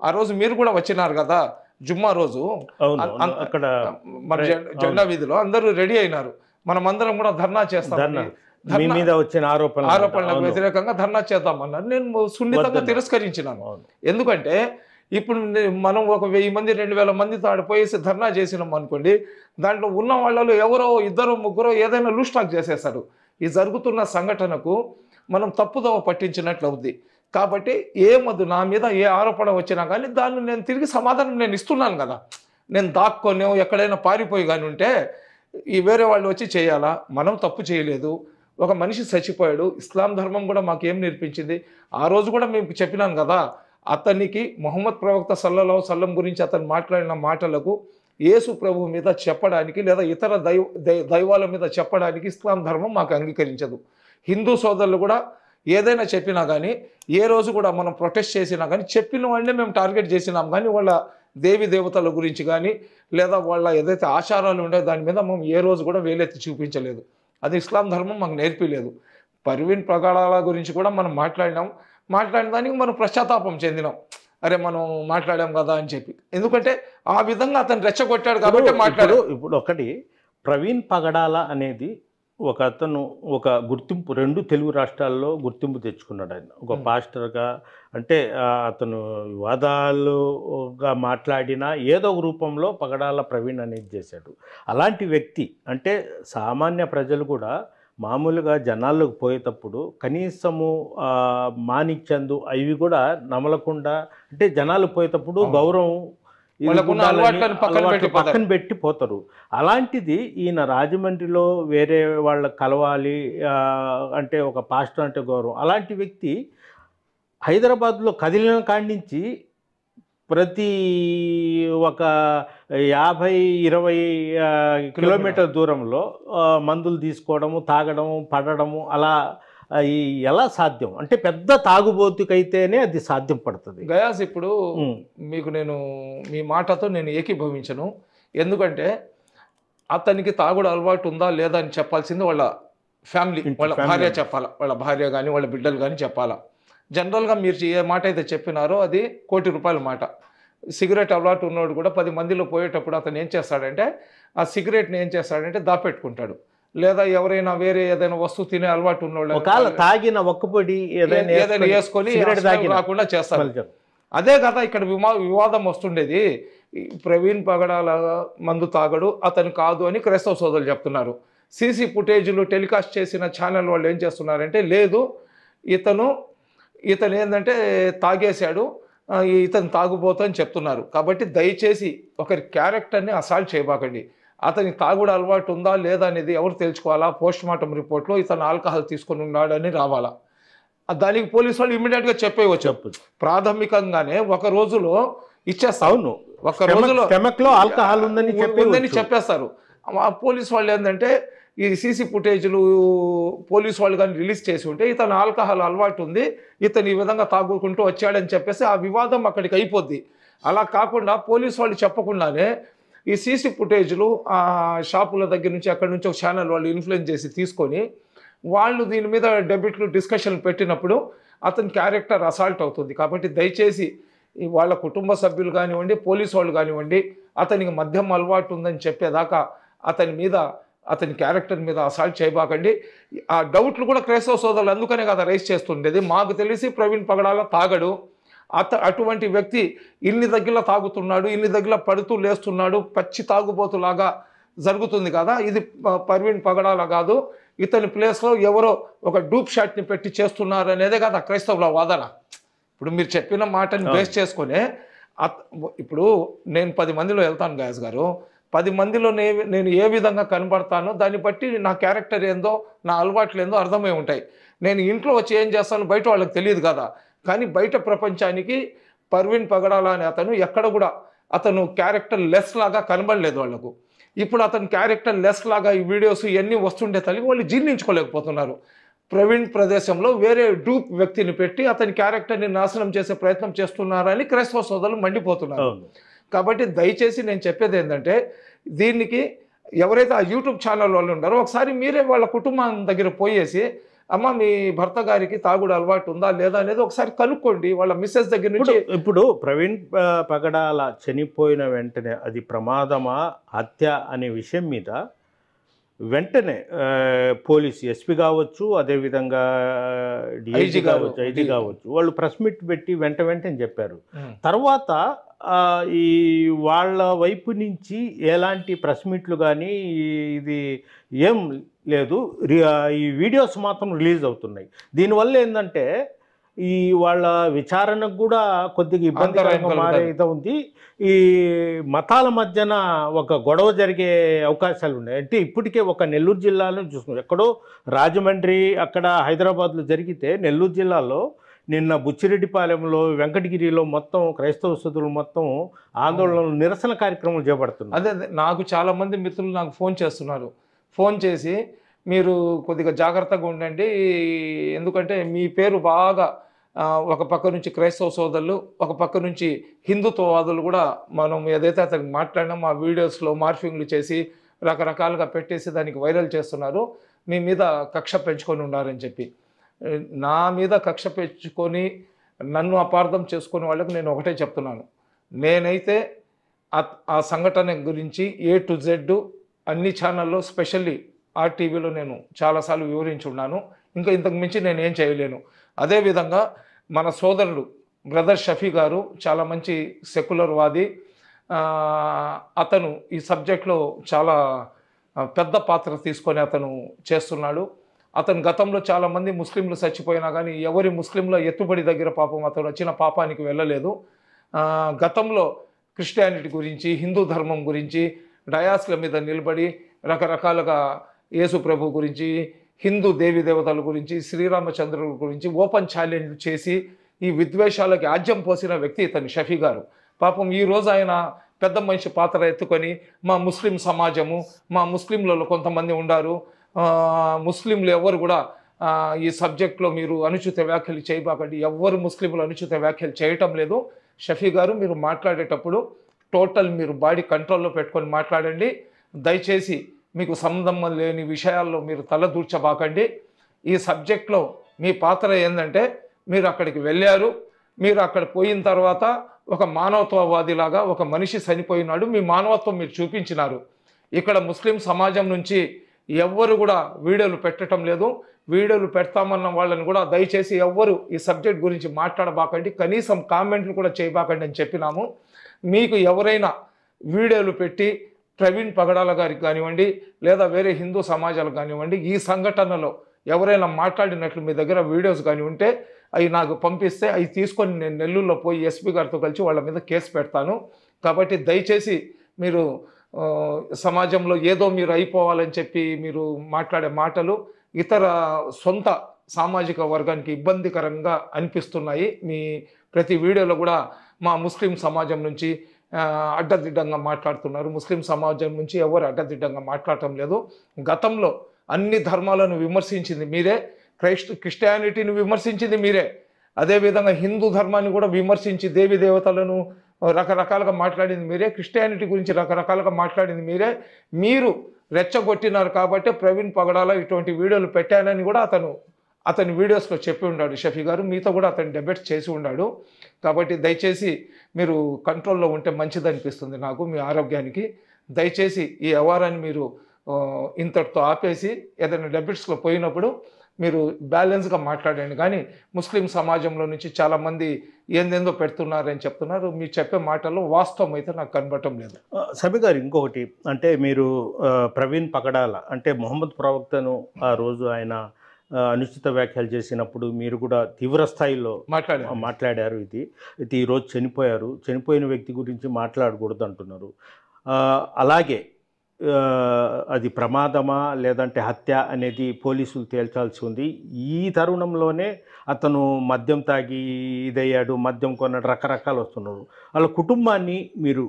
ఆ రోజు మీరు కూడా వచ్చినారు కదా జుమ్మా రోజు,
అక్కడ
మన జెండా వీధిలో అందరూ రెడీ అయినారు, మనమందరం కూడా ధర్నా చేస్తాం,
మీద వచ్చిన
ఆరోపణలకు వ్యతిరేకంగా ధర్నా చేద్దామన్నారు. నేను సున్నితంగా తిరస్కరించినాను. ఎందుకంటే ఇప్పుడు మనం ఒక 1000 మంది 2000 మందితో ఆడిపోయేసి ధర్నా చేసినాం అనుకోండి, దాంట్లో ఉన్న వాళ్ళలో ఎవరో 2 3 ఏదైనా లూజ్ టాక్ చేసేస్తారు. ఈ జరుగుతున్న సంఘటనకు మనం తప్పుదోవ పట్టించినట్లు అవుద్ది. కాబట్టి ఏమద్దు, నా మీద ఏ ఆరోపణ వచ్చినా కానీ దాన్ని నేను తిరిగి సమాధానం నేను ఇస్తున్నాను కదా. నేను దాక్కొని ఎక్కడైనా పారిపోయి కానీ ఉంటే ఈ వేరే వాళ్ళు వచ్చి చేయాలా? మనం తప్పు చేయలేదు, ఒక మనిషి చచ్చిపోయాడు. ఇస్లాం ధర్మం కూడా మాకేం నేర్పించింది? ఆ రోజు కూడా మేము చెప్పినాను కదా, అతనికి ముహమ్మద్ ప్రవక్త సల్లల్లాహు అలైహి వసల్లం గురించి అతను మాట్లాడిన మాటలకు యేసు ప్రభు మీద చెప్పడానికి లేదా ఇతర దైవాల మీద చెప్పడానికి ఇస్లాం ధర్మం మాకు అంగీకరించదు. హిందూ సోదరులు కూడా ఏదైనా చెప్పినా కానీ, ఏ రోజు కూడా మనం ప్రొటెస్ట్ చేసినా కానీ చెప్పిన వాళ్ళనే మేము టార్గెట్ చేసినాం కానీ వాళ్ళ దేవి దేవతల గురించి కానీ లేదా వాళ్ళ ఏదైతే ఆచారాలు ఉండే దాని మీద మేము ఏ రోజు కూడా వేలెత్తి చూపించలేదు. అది ఇస్లాం ధర్మం మాకు నేర్పిలేదు. ప్రవీణ్ పగడాల గురించి కూడా మనం మాట్లాడిన దానికి మనం పశ్చాత్తాపం చెందినాం, అరే మనం మాట్లాడాం కదా అని చెప్పి. ఎందుకంటే ఆ విధంగా అతను రెచ్చగొట్టాడు కాబట్టి మాట్లాడు.
ఇప్పుడు ఒకటి, ప్రవీణ్ పగడాల అనేది ఒక గుర్తింపు 2 తెలుగు రాష్ట్రాల్లో గుర్తింపు తెచ్చుకున్నాడు. ఆయన ఒక పాస్టర్గా, అంటే అతను వివాదాలుగా మాట్లాడినా ఏదో ఒక రూపంలో పగడాల ప్రవీణ్ అనేది చేశాడు. అలాంటి వ్యక్తి అంటే సామాన్య ప్రజలు కూడా మామూలుగా జనాల్లోకి పోయేటప్పుడు కనీసము మాణిక్యందు అవి కూడా నమలకుండా, అంటే జనాలు పోయేటప్పుడు గౌరవం పక్కన పెట్టి పోతారు. అలాంటిది ఈయన రాజమండ్రిలో వేరే వాళ్ళ కలవాలి అంటే ఒక పాస్టర్ అంటే గౌరవం. అలాంటి వ్యక్తి హైదరాబాద్లో కదిలిన కాడి నుంచి ప్రతి ఒక 50-20 కిలోమీటర్ దూరంలో మందులు తీసుకోవడము, తాగడము, పడడము, అలా ఎలా సాధ్యం? అంటే పెద్ద తాగుబోతుకైతేనే అది సాధ్యం పడుతుంది.
గయాస్, ఇప్పుడు మీకు నేను మీ మాటతో నేను ఏకీభవించను. ఎందుకంటే అతనికి తాగుడు అలవాటు ఉందా లేదా అని చెప్పాల్సింది వాళ్ళ ఫ్యామిలీ, వాళ్ళ భార్య చెప్పాలా, వాళ్ళ భార్య కానీ వాళ్ళ బిడ్డలు కానీ చెప్పాలా. జనరల్గా మీరు ఏ మాట అయితే చెప్పినారో అది ₹1,00,00,000 మాట. సిగరెట్ అలవాటు ఉన్నవాడు కూడా 10 మందిలో పోయేటప్పుడు అతను ఏం చేస్తాడంటే ఆ సిగరెట్ని ఏం చేస్తాడంటే దాపెట్టుకుంటాడు, లేదా ఎవరైనా వేరే ఏదైనా వస్తువు తినే అలవాటు ఉన్నవాళ్ళు
తాగిన ఒక్కపొడి
ఏదైనా వేసుకొని రాకుండా చేస్తారు. అదే కదా ఇక్కడ వివాదం వస్తుండేది. ప్రవీణ్ పగడాల మందు తాగడు, అతను కాదు అని క్రైస్తవ సోదరులు చెప్తున్నారు. సీసీ ఫుటేజ్లు టెలికాస్ట్ చేసిన ఛానల్ వాళ్ళు ఏం చేస్తున్నారంటే, లేదు ఇతను ఏంటంటే తాగేశాడు, ఇతను తాగుబోతు అని చెప్తున్నారు. కాబట్టి దయచేసి ఒకరి క్యారెక్టర్ని అసాల్ట్ చేయబాకండి. అతనికి తాగుడు అలవాటు ఉందా లేదా అనేది ఎవరు తెలుసుకోవాలా? పోస్ట్ మార్టం రిపోర్ట్లో ఇతను ఆల్కహాల్ తీసుకొని ఉన్నాడని రావాలా? దానికి పోలీసు వాళ్ళు ఇమ్మీడియట్గా చెప్పేయవచ్చు. ప్రాథమికంగానే ఒక రోజులో ఇచ్చేస్తారు.
అవును,
ఒక రోజులో
స్టమక్లో ఆల్కహాల్ ఉందని
చెప్పేస్తారు. ఆ పోలీసు వాళ్ళు ఏంటంటే ఈ సీసీ ఫుటేజ్లు పోలీసు వాళ్ళు కానీ రిలీజ్ చేసి ఉంటే ఇతను ఆల్కహాల్ అలవాటు ఉంది, ఇతను ఈ విధంగా తాగుకుంటూ వచ్చాడని చెప్పేసి ఆ వివాదం అక్కడికి అయిపోద్ది. అలా కాకుండా పోలీసు వాళ్ళు చెప్పకుండానే ఈ సీసీ ఫుటేజ్లు ఆ షాపుల దగ్గర నుంచి అక్కడి నుంచి ఒక ఛానల్ వాళ్ళు ఇన్ఫ్లుయెన్స్ చేసి తీసుకొని వాళ్ళు దీని మీద డెబిట్లు డిస్కషన్ పెట్టినప్పుడు అతని క్యారెక్టర్ అసాల్ట్ అవుతుంది. కాబట్టి దయచేసి వాళ్ళ కుటుంబ సభ్యులు కానివ్వండి, పోలీసు వాళ్ళు కానివ్వండి, అతనికి మద్యం అలవాటు ఉందని చెప్పేదాకా అతని క్యారెక్టర్ మీద అసాల్ట్ చేయబాకండి. ఆ డౌట్లు కూడా క్రైస్తవ సోదరులు అందుకనే కదా రైజ్ చేస్తుండేది. మాకు తెలిసి ప్రవీణ్ పగడాల తాగడు, అటువంటి వ్యక్తి ఇన్ని దగ్గర తాగుతున్నాడు, ఇన్ని దగ్గర పడుతూ లేస్తున్నాడు, పచ్చి తాగుబోతులాగా జరుగుతుంది కదా, ఇది ప్రవీణ్ పగడాల కాదు, ఇతని ప్లేస్లో ఎవరో ఒక డూప్ షాట్ని పెట్టి చేస్తున్నారు అనేదే కదా క్రైస్తవుల వాదన. ఇప్పుడు మీరు చెప్పిన మాటని బేస్ చేసుకునే ఇప్పుడు నేను 10 మందిలో వెళ్తాను గాయస్ గారు, 10 మందిలో నేను ఏ విధంగా కనబడతానో దాన్ని బట్టి నా క్యారెక్టర్ ఏందో నా అలవాట్లు ఏందో అర్థమై ఉంటాయి. నేను ఇంట్లో వచ్చి ఏం చేస్తానో బయట వాళ్ళకి తెలియదు కదా. కానీ బయట ప్రపంచానికి ప్రవీణ్ పగడాల అనే అతను ఎక్కడ కూడా అతను క్యారెక్టర్ లెస్ లాగా కనబడలేదు వాళ్ళకు. ఇప్పుడు అతని క్యారెక్టర్ లెస్ లాగా ఈ వీడియోస్ ఇవన్నీ వస్తుండే తల్లి వాళ్ళు జీర్ణించుకోలేకపోతున్నారు. ప్రవీణ్ ప్రదేశంలో వేరే డూప్ వ్యక్తిని పెట్టి అతని క్యారెక్టర్ని నాశనం చేసే ప్రయత్నం చేస్తున్నారని క్రైస్తవ సోదరులు మండిపోతున్నారు. కాబట్టి దయచేసి నేను చెప్పేది ఏంటంటే దీనికి ఎవరైతే ఆ యూట్యూబ్ ఛానల్ వాళ్ళు ఉన్నారో ఒకసారి మీరే వాళ్ళ కుటుంబం దగ్గర పోయేసి అమ్మ మీ భర్త గారికి తాగుడు అలవాటు ఉందా లేదా అనేది ఒకసారి కనుక్కోండి వాళ్ళ మిస్సెస్ దగ్గర నుంచి.
ఇప్పుడు ప్రవీణ్ పగడాల చనిపోయిన వెంటనే అది ప్రమాదమా హత్య అనే విషయం మీద వెంటనే పోలీస్ ఎస్పీ కావచ్చు, అదేవిధంగా ఐజీ కావచ్చు వాళ్ళు ప్రెస్ మీట్ పెట్టి వెంటనే చెప్పారు. తర్వాత ఈ వాళ్ళ వైపు నుంచి ఎలాంటి ప్రెస్ మీట్లు కానీ ఇది ఏం లేదు, ఈ వీడియోస్ మాత్రం రిలీజ్ అవుతున్నాయి. దీనివల్ల ఏంటంటే ఈ వాళ్ళ విచారణకు కూడా కొద్దిగా ఇబ్బందికరంగా మారేది ఉంది. ఈ మతాల మధ్యన ఒక గొడవ జరిగే అవకాశాలు ఉన్నాయి. అంటే ఇప్పటికే ఒక నెల్లూరు జిల్లాలో చూసుకున్నాం, ఎక్కడో రాజమండ్రి అక్కడ హైదరాబాద్లో జరిగితే నెల్లూరు జిల్లాలో నిన్న బుచ్చిరెడ్డిపాలెంలో వెంకటగిరిలో మొత్తం క్రైస్తవ సోదరులు మొత్తం ఆందోళనలు నిరసన కార్యక్రమాలు చేపడుతున్నారు.
అదే నాకు చాలామంది మిత్రులు నాకు ఫోన్ చేస్తున్నారు. ఫోన్ చేసి మీరు కొద్దిగా జాగ్రత్తగా ఉండండి, ఎందుకంటే మీ పేరు బాగా ఒక పక్క నుంచి క్రైస్తవ సోదరులు, ఒక పక్క నుంచి హిందుత్వవాదులు కూడా మనం ఏదైతే అతనికి మాట్లాడినామో ఆ వీడియోస్లో మార్ఫింగ్లు చేసి రకరకాలుగా పెట్టేసి దానికి వైరల్ చేస్తున్నారు, మీ మీద కక్ష పెంచుకొని ఉన్నారని చెప్పి. నా మీద కక్ష పెంచుకొని నన్ను అపార్థం చేసుకునే వాళ్ళకి నేను ఒకటే చెప్తున్నాను, నేనైతే ఆ సంఘటన గురించి A to Z అన్ని ఛానల్లో స్పెషల్లీ RTV నేను చాలాసార్లు వివరించి ఉన్నాను. ఇంకా ఇంతకు మించి నేను ఏం చేయలేను. అదేవిధంగా మన సోదరుడు బ్రదర్ షఫీ గారు చాలా మంచి సెక్యులర్ వాది, అతను ఈ సబ్జెక్ట్లో చాలా పెద్ద పాత్ర తీసుకొని అతను చేస్తున్నాడు. అతను గతంలో చాలామంది ముస్లింలు చచ్చిపోయినా కానీ ఎవరి ముస్లింల ఎత్తుబడి దగ్గర పాపం అతను వచ్చిన పాపానికి వెళ్ళలేదు. గతంలో క్రిస్టియానిటీ గురించి, హిందూ ధర్మం గురించి డయాస్ల మీద నిలబడి రకరకాలుగా యేసు ప్రభు గురించి, హిందూ దేవి దేవతల గురించి, శ్రీరామచంద్రుల గురించి ఓపెన్ ఛాలెంజ్ చేసి ఈ విద్వేషాలకి ఆజ్యం పోసిన వ్యక్తి ఇతను షఫీ గారు. పాపం ఈరోజు ఆయన పెద్ద మనిషి పాత్ర ఎత్తుకొని మా ముస్లిం సమాజము, మా ముస్లింలలో కొంతమంది ఉండారు, ముస్లింలు ఎవరు కూడా ఈ సబ్జెక్ట్లో మీరు అనుచిత వ్యాఖ్యలు చేయబాకండి, ఎవ్వరు ముస్లింలు అనుచిత వ్యాఖ్యలు చేయటం లేదు. షఫీ గారు మీరు మాట్లాడేటప్పుడు టోటల్ మీరు బాడీ కంట్రోల్లో పెట్టుకొని మాట్లాడండి. దయచేసి మీకు సంబంధం లేని విషయాల్లో మీరు తలదూర్చబాకండి. ఈ సబ్జెక్ట్లో మీ పాత్ర ఏంటంటే మీరు అక్కడికి వెళ్ళారు, మీరు అక్కడ పోయిన తర్వాత ఒక మానవత్వవాదిలాగా ఒక మనిషి చనిపోయినాడు, మీ మానవత్వం మీరు చూపించినారు. ఇక్కడ ముస్లిం సమాజం నుంచి ఎవ్వరు కూడా వీడియోలు పెట్టడం లేదు. వీడియోలు పెడతామన్న వాళ్ళని కూడా దయచేసి ఎవ్వరు ఈ సబ్జెక్ట్ గురించి మాట్లాడబాకండి, కనీసం కామెంట్లు కూడా చేయబాకండి అని చెప్పినాము. మీకు ఎవరైనా వీడియోలు పెట్టి ప్రవీణ్ పగడాల గారికి కానివ్వండి లేదా వేరే హిందూ సమాజాలకు కానివ్వండి ఈ సంఘటనలో ఎవరైనా మాట్లాడినట్లు మీ దగ్గర వీడియోస్ కానీ ఉంటే అవి నాకు పంపిస్తే అవి తీసుకొని నేను నెల్లూరులో పోయి ఎస్పీ గారితో కలిసి వాళ్ళ మీద కేసు పెడతాను. కాబట్టి దయచేసి మీరు సమాజంలో ఏదో మీరు అయిపోవాలని చెప్పి మీరు మాట్లాడే మాటలు ఇతర సొంత సామాజిక వర్గానికి ఇబ్బందికరంగా అనిపిస్తున్నాయి. మీ ప్రతి వీడియోలో కూడా మా ముస్లిం సమాజం నుంచి అడ్డదిడ్డంగా మాట్లాడుతున్నారు. ముస్లిం సమాజం నుంచి ఎవరు అడ్డదిడ్డంగా మాట్లాడటం లేదు. గతంలో అన్ని ధర్మాలను విమర్శించింది మీరే, క్రిస్టియానిటీని విమర్శించింది మీరే, అదేవిధంగా హిందూ ధర్మాన్ని కూడా విమర్శించి దేవి దేవతలను రకరకాలుగా మాట్లాడింది మీరే, క్రిస్టియానిటీ గురించి రకరకాలుగా మాట్లాడింది మీరే. మీరు రెచ్చగొట్టినారు కాబట్టి ప్రవీణ్ పగడాల ఇటువంటి వీడియోలు పెట్టానని కూడా అతని వీడియోస్లో చెప్పి ఉన్నాడు. షఫీ గారు మీతో కూడా అతను డిబేట్స్ చేసి ఉన్నాడు. కాబట్టి దయచేసి మీరు కంట్రోల్లో ఉంటే మంచిది అనిపిస్తుంది నాకు, మీ ఆరోగ్యానికి. దయచేసి ఈ వ్యవహారాన్ని మీరు ఇంతటితో ఆపేసి ఏదైనా డెబిట్స్లో పోయినప్పుడు మీరు బ్యాలెన్స్గా మాట్లాడండి. కానీ ముస్లిం సమాజంలో నుంచి చాలామంది ఏందేందో పెడుతున్నారని చెప్తున్నారు. మీరు చెప్పే మాటల్లో వాస్తవం అయితే నాకు కనబడటం లేదు.
సమీ గారు, ఇంకొకటి అంటే మీరు ప్రవీణ్ పగడాల అంటే మొహమ్మద్ ప్రవక్తను ఆ రోజు ఆయన అనుచిత వ్యాఖ్యలు చేసినప్పుడు మీరు కూడా తీవ్ర స్థాయిలో మాట్లాడారు. ఇది ఈరోజు చనిపోయిన వ్యక్తి గురించి మాట్లాడకూడదు అంటున్నారు. అలాగే అది ప్రమాదమా లేదంటే హత్య అనేది పోలీసులు తేల్చాల్సి ఉంది. ఈ తరుణంలోనే అతను మద్యం తాగి ఇదయ్యాడు, మద్యం కొన్నాడు, రకరకాలు వస్తున్నారు. వాళ్ళ కుటుంబాన్ని మీరు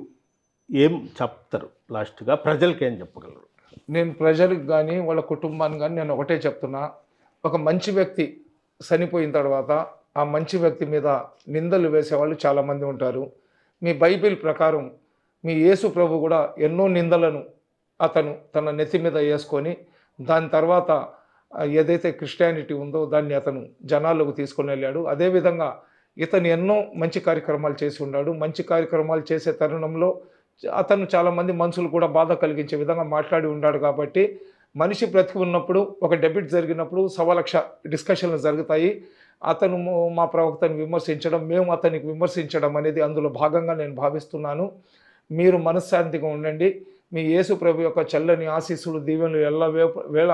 ఏం చెప్తారు? లాస్ట్గా ప్రజలకి ఏం చెప్పగలరు?
నేను ప్రజలకు కానీ వాళ్ళ కుటుంబాన్ని కానీ నేను ఒకటే చెప్తున్నా, ఒక మంచి వ్యక్తి చనిపోయిన తర్వాత ఆ మంచి వ్యక్తి మీద నిందలు వేసేవాళ్ళు చాలామంది ఉంటారు. మీ బైబిల్ ప్రకారం మీ యేసు ప్రభు కూడా ఎన్నో నిందలను అతను తన నెత్తి మీద వేసుకొని దాని తర్వాత ఏదైతే క్రిస్టియానిటీ ఉందో దాన్ని అతను జనాల్లోకి తీసుకొని వెళ్ళాడు. అదేవిధంగా ఇతను ఎన్నో మంచి కార్యక్రమాలు చేసి ఉన్నాడు. మంచి కార్యక్రమాలు చేసే తరుణంలో అతను చాలామంది మనుషులు కూడా బాధ కలిగించే విధంగా మాట్లాడి ఉన్నాడు. కాబట్టి మనిషి బ్రతికి ఉన్నప్పుడు ఒక డెబిట్ జరిగినప్పుడు 1,00,000 డిస్కషన్లు జరుగుతాయి. అతను మా ప్రవక్తను విమర్శించడం, మేము అతనికి విమర్శించడం అనేది అందులో భాగంగా నేను భావిస్తున్నాను. మీరు మనశ్శాంతిగా ఉండండి. మీ యేసు ప్రభు యొక్క చల్లని ఆశీస్సులు దీవెనలు ఎల్లవేళ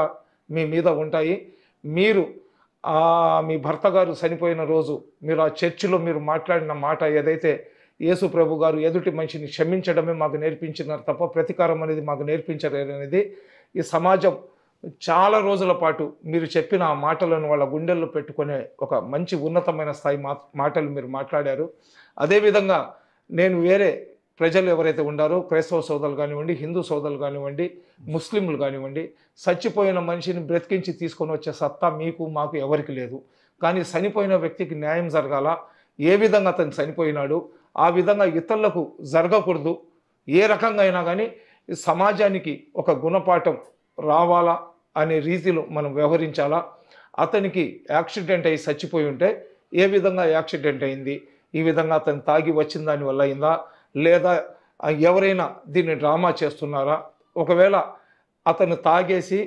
మీ మీద ఉంటాయి. మీరు మీ భర్త గారు చనిపోయిన రోజు మీరు ఆ చర్చిలో మీరు మాట్లాడిన మాట ఏదైతే యేసు ప్రభు గారు ఎదుటి మనిషిని క్షమించడమే మాకు నేర్పించినారు తప్ప ప్రతీకారం అనేది మాకు నేర్పించలేరు అనేది ఈ సమాజం చాలా రోజుల పాటు మీరు చెప్పిన ఆ మాటలను వాళ్ళ గుండెల్లో పెట్టుకునే ఒక మంచి ఉన్నతమైన స్థాయి మాటలు మీరు మాట్లాడారు. అదేవిధంగా నేను వేరే ప్రజలు ఎవరైతే ఉండారో క్రైస్తవ సోదరులు కానివ్వండి, హిందూ సోదరులు కానివ్వండి, ముస్లింలు కానివ్వండి, చచ్చిపోయిన మనిషిని బ్రతికించి తీసుకొని వచ్చే సత్తా మీకు మాకు ఎవరికి లేదు. కానీ చనిపోయిన వ్యక్తికి న్యాయం జరగాల. ఏ విధంగా అతను చనిపోయినాడు ఆ విధంగా ఇతరులకు జరగకూడదు. ఏ రకంగా అయినా కానీ సమాజానికి ఒక గుణపాఠం రావాలా అనే రీతిలో మనం వ్యవహరించాలా. అతనికి యాక్సిడెంట్ అయ్యి చచ్చిపోయి ఉంటే ఏ విధంగా యాక్సిడెంట్ అయింది, ఈ విధంగా అతను తాగి వచ్చిన దానివల్ల అయిందా లేదా ఎవరైనా దీన్ని డ్రామా చేస్తున్నారా? ఒకవేళ అతను తాగేసి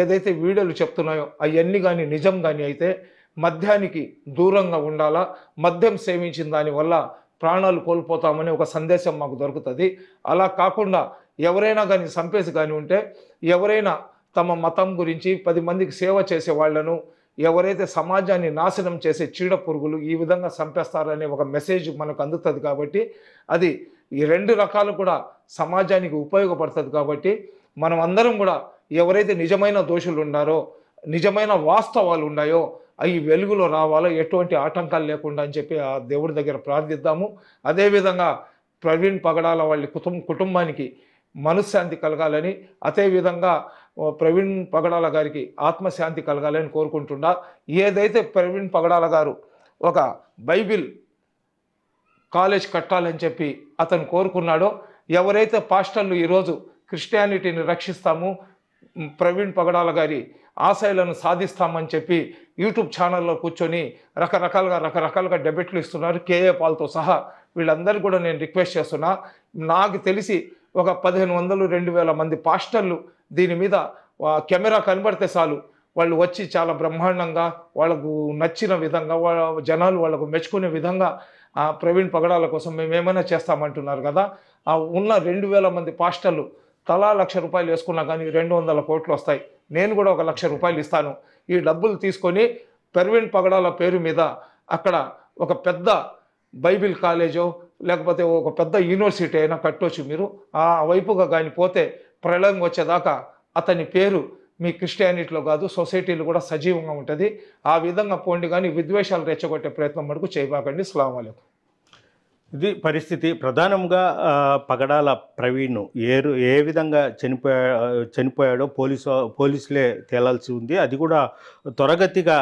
ఏదైతే వీడియోలు చెప్తున్నాయో అవన్నీ కానీ నిజం కానీ అయితే మద్యానికి దూరంగా ఉండాలా. మద్యం సేవించిన దానివల్ల ప్రాణాలు కోల్పోతామని ఒక సందేశం మాకు దొరుకుతుంది. అలా కాకుండా ఎవరైనా కానీ చంపేసి కానీ ఉంటే ఎవరైనా తమ మతం గురించి 10 మందికి సేవ చేసే వాళ్లను ఎవరైతే సమాజాన్ని నాశనం చేసే చీడ పురుగులు ఈ విధంగా చంపేస్తారనే ఒక మెసేజ్ మనకు అందుతుంది. కాబట్టి అది ఈ 2 రకాలు కూడా సమాజానికి ఉపయోగపడుతుంది. కాబట్టి మనం అందరం కూడా ఎవరైతే నిజమైన దోషులు ఉన్నారో, నిజమైన వాస్తవాలు ఉన్నాయో అవి వెలుగులో రావాలో, ఎటువంటి ఆటంకాలు లేకుండా అని చెప్పి ఆ దేవుడి దగ్గర ప్రార్థిద్దాము. అదేవిధంగా ప్రవీణ్ పగడాల వాళ్ళ కుటుంబానికి మనశ్శాంతి కలగాలని, అదేవిధంగా ప్రవీణ్ పగడాల గారికి ఆత్మశాంతి కలగాలని కోరుకుంటున్నా. ఏదైతే ప్రవీణ్ పగడాల గారు ఒక బైబిల్ కాలేజ్ కట్టాలని చెప్పి అతను కోరుకున్నాడో, ఎవరైతే పాస్టర్లు ఈరోజు క్రిస్టియానిటీని రక్షిస్తాము, ప్రవీణ్ పగడాల గారి ఆశయాలను సాధిస్తామని చెప్పి యూట్యూబ్ ఛానల్లో కూర్చొని రకరకాలుగా డెబిట్లు ఇస్తున్నారు, కేఏ పాల్తో సహా. వీళ్ళందరూ కూడా నేను రిక్వెస్ట్ చేస్తున్నా. నాకు తెలిసి ఒక 1500-2000 మంది పాస్టర్లు దీని మీద కెమెరా కనబడితే చాలు వాళ్ళు వచ్చి చాలా బ్రహ్మాండంగా వాళ్ళకు నచ్చిన విధంగా జనాలు వాళ్ళకు మెచ్చుకునే విధంగా ప్రవీణ్ పగడాల కోసం మేము ఏమైనా చేస్తామంటున్నారు కదా. ఆ ఉన్న 2000 మంది పాస్టర్లు తలా ₹1,00,000 వేసుకున్నా కానీ 200 కోట్లు వస్తాయి. నేను కూడా ₹1,00,000 ఇస్తాను. ఈ డబ్బులు తీసుకొని ప్రవీణ్ పగడాల పేరు మీద అక్కడ ఒక పెద్ద బైబిల్ కాలేజో లేకపోతే ఒక పెద్ద యూనివర్సిటీ అయినా కట్టవచ్చు. మీరు ఆ వైపుగా కానీ పోతే ప్రళయం వచ్చేదాకా అతని పేరు మీ క్రిస్టియానిటీలో కాదు సొసైటీలో కూడా సజీవంగా ఉంటుంది. ఆ విధంగా పోండి, కానీ విద్వేషాలు రెచ్చగొట్టే ప్రయత్నం మటుకు చేయబాకండి. అస్సలాము అలైకుం.
ఇది పరిస్థితి. ప్రధానంగా పగడాల ప్రవీణ్ ఏ విధంగా చనిపోయాడో పోలీసులే తేలాల్సి ఉంది. అది కూడా త్వరగతిగా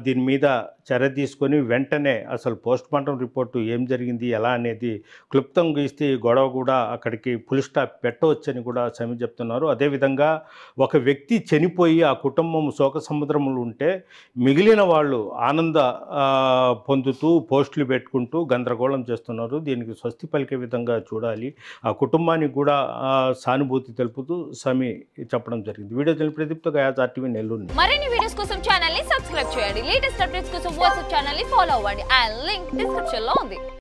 దీని మీద చర్య తీసుకొని వెంటనే అసలు పోస్ట్మార్టం రిపోర్టు ఏం జరిగింది ఎలా అనేది క్లుప్తంగా ఇస్తే గొడవ కూడా అక్కడికి ఫుల్ స్టాప్ పెట్టవచ్చని కూడా సమీ చెప్తున్నారు. అదేవిధంగా ఒక వ్యక్తి చనిపోయి ఆ కుటుంబం శోక సముద్రంలో ఉంటే మిగిలిన వాళ్ళు ఆనంద పొందుతూ పోస్టులు పెట్టుకుంటూ గందరగోళం చేస్తున్నారు. దీనికి స్వస్తి పలికే విధంగా చూడాలి. ఆ కుటుంబానికి కూడా సానుభూతి తెలుపుతూ సమీ చెప్పడం జరిగింది. వీడియో తెలిపి ప్రదీప్తో గయాజ్ RTV నెల్లూరు.
మరిన్ని వీడియోస్ కోసం ఛానల్ ని సబ్స్క్రైబ్ చేయండి. లేటెస్ట్ అప్డేట్స్ కోసం వాట్సాప్ ఛానల్ ని ఫాలో అవ్వండి. ఆ లింక్ డిస్క్రిప్షన్ లో ఉంది.